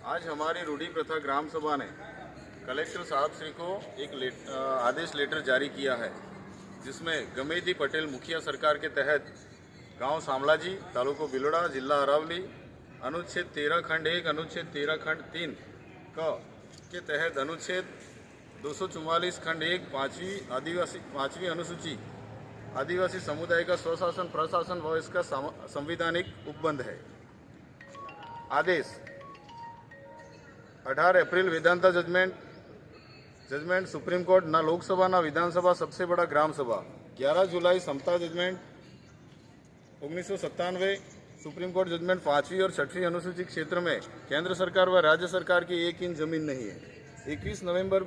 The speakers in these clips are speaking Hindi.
आज हमारी रूढ़ी प्रथा ग्राम सभा ने कलेक्टर साहब श्री को एक आदेश लेटर जारी किया है, जिसमें गमेदी पटेल मुखिया सरकार के तहत गांव सामलाजी, तालुको बिलोड़ा, जिला अरावली, अनुच्छेद 13 खंड 1, अनुच्छेद 13 खंड 3 के तहत अनुच्छेद 244 खंड 1 पाँचवीं अनुसूची आदिवासी समुदाय का स्वशासन, प्रशासन व इसका संवैधानिक उपबंध है। आदेश 18 अप्रैल वेदांता जजमेंट सुप्रीम कोर्ट, ना लोकसभा ना विधानसभा, सबसे बड़ा ग्राम सभा। 11 जुलाई समता जजमेंट 1997 सुप्रीम कोर्ट जजमेंट 5वीं और 6वीं अनुसूची क्षेत्र में केंद्र सरकार व राज्य सरकार की 1 इंच जमीन नहीं है। 21 नवंबर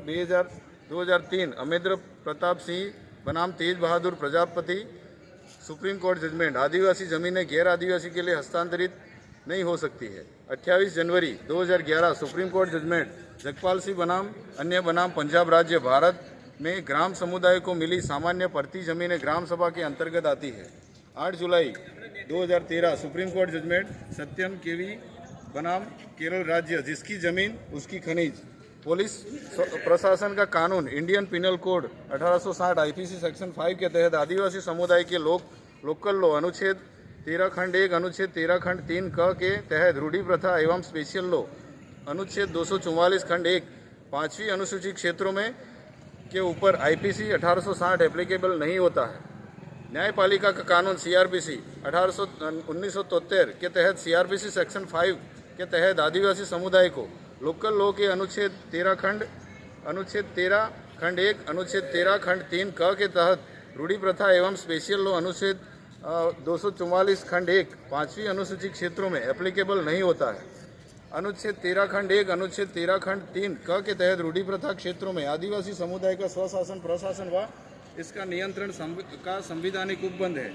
2003 अमरेंद्र प्रताप सिंह बनाम तेज बहादुर प्रजापति सुप्रीम कोर्ट जजमेंट, आदिवासी जमीनें गैर आदिवासी के लिए हस्तांतरित नहीं हो सकती है। 28 जनवरी 2011 supreme court judgment Jagpal Singh बनाम अन्य बनाम पंजाब राज्य भारत में ग्राम समुदाय को मिली सामान्य पड़ती जमीनें ग्राम सभा के अंतर्गत आती है। 8 जुलाई 2013 सुप्रीम कोर्ट जजमेंट सत्यम केवी बनाम केरल राज्य, जिसकी जमीन उसकी खनिज। पुलिस प्रशासन का कानून Indian penal code 1860 IPC section 5 के तहत आदिवासी समुदाय के लोकल लॉ अनुच्छेद 13 खंड 1, अनुच्छेद 13 खंड 3 क के तहत रूढ़ी प्रथा एवं स्पेशल लॉ अनुच्छेद 244 खंड 1 5वीं अनुसूची क्षेत्रों में के ऊपर आईपीसी 1860 एप्लीकेबल नहीं होता है। न्यायपालिका का कानून सीआरपीसी 1973 के तहत सीआरपीसी सेक्शन 5 के तहत आदिवासी समुदाय को लोकल लॉ के अनुच्छेद 13 खंड 1, अनुच्छेद 13 खंड 3 क के तहत रूढ़ी प्रथा एवं स्पेशल लॉ अनुच्छेद 244 खंड 1 5वीं अनुसूची क्षेत्रों में एप्लीकेबल नहीं होता है। अनुच्छेद 13 खंड 1, अनुच्छेद 13 खंड 3 क के तहत रूढ़ी प्रथा क्षेत्रों में आदिवासी समुदाय का स्वशासन, प्रशासन व इसका नियंत्रण का संवैधानिक उपबंध है।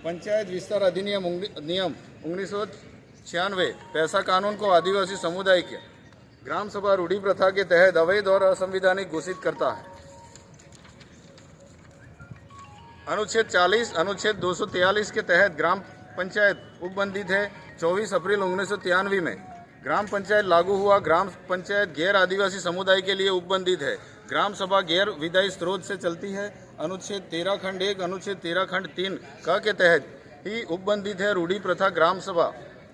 पंचायत विस्तार अधिनियम नियम 1996 पैसा कानून को आदिवासी समुदाय के ग्राम सभा रूढ़ी प्रथा के तहत अवैध और असंवैधानिक घोषित करता है। अनुच्छेद 40 अनुच्छेद 243 के तहत ग्राम पंचायत उपबंधित है। 24 अप्रैल 1993 में ग्राम पंचायत लागू हुआ। ग्राम पंचायत गैर आदिवासी समुदाय के लिए उपबंधित है। ग्राम सभा गैर विधायी स्रोत से चलती है। अनुच्छेद 13 खंड 1, अनुच्छेद 13 खंड 3 क के तहत ही उपबंधित है। रूढ़ी प्रथा ग्राम सभा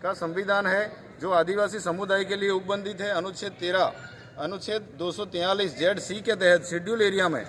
का संविधान है जो आदिवासी समुदाय के लिए उपबंधित है। अनुच्छेद 243 जेड सी के तहत शेड्यूल एरिया में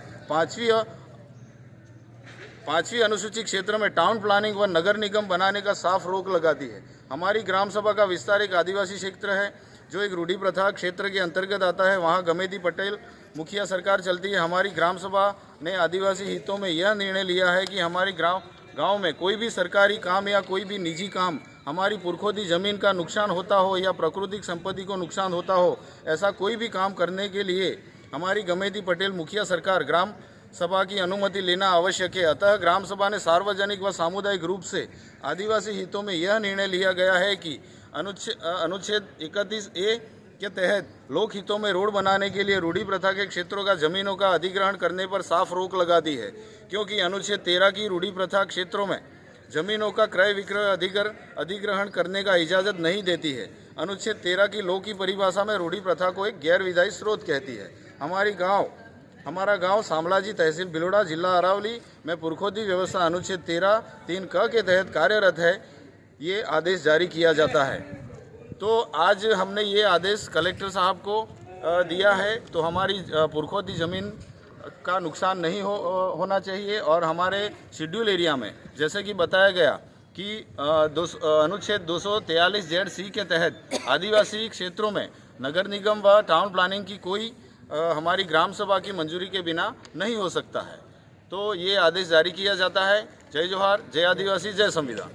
पाँचवीं अनुसूची क्षेत्र में टाउन प्लानिंग व नगर निगम बनाने का साफ रोक लगाती है। हमारी ग्राम सभा का विस्तार एक आदिवासी क्षेत्र है जो एक रूढ़ी प्रथा क्षेत्र के अंतर्गत आता है। वहाँ गमेदी पटेल मुखिया सरकार चलती है। हमारी ग्राम सभा ने आदिवासी हितों में यह निर्णय लिया है कि हमारी गांव में कोई भी सरकारी काम या कोई भी निजी काम, हमारी पुरखोदी जमीन का नुकसान होता हो या प्राकृतिक संपत्ति को नुकसान होता हो, ऐसा कोई भी काम करने के लिए हमारी गमेदी पटेल मुखिया सरकार ग्राम सभा की अनुमति लेना आवश्यक है। अतः ग्राम सभा ने सार्वजनिक व सामुदायिक रूप से आदिवासी हितों में यह निर्णय लिया गया है कि अनुच्छेद 31A के तहत लोक हितों में रोड बनाने के लिए रूढ़ी प्रथा के क्षेत्रों का जमीनों का अधिग्रहण करने पर साफ रोक लगा दी है, क्योंकि अनुच्छेद 13 की रूढ़ी प्रथा क्षेत्रों में जमीनों का क्रय विक्रय अधिग्रहण करने का इजाज़त नहीं देती है। अनुच्छेद 13 की लॉ की परिभाषा में रूढ़ी प्रथा को एक गैर विधायी स्रोत कहती है। हमारा गांव सामलाजी, तहसील बिलोड़ा, जिला अरावली में पुरखोदी व्यवस्था अनुच्छेद 13(3) क के तहत कार्यरत है। ये आदेश जारी किया जाता है। तो आज हमने ये आदेश कलेक्टर साहब को दिया है, तो हमारी पुरखोदी ज़मीन का नुकसान नहीं होना चाहिए। और हमारे शेड्यूल एरिया में जैसे कि बताया गया कि अनुच्छेद 243 जेड सी के तहत आदिवासी क्षेत्रों में नगर निगम व टाउन प्लानिंग की कोई हमारी ग्राम सभा की मंजूरी के बिना नहीं हो सकता है। तो ये आदेश जारी किया जाता है। जय जोहार, जय आदिवासी, जय संविधान।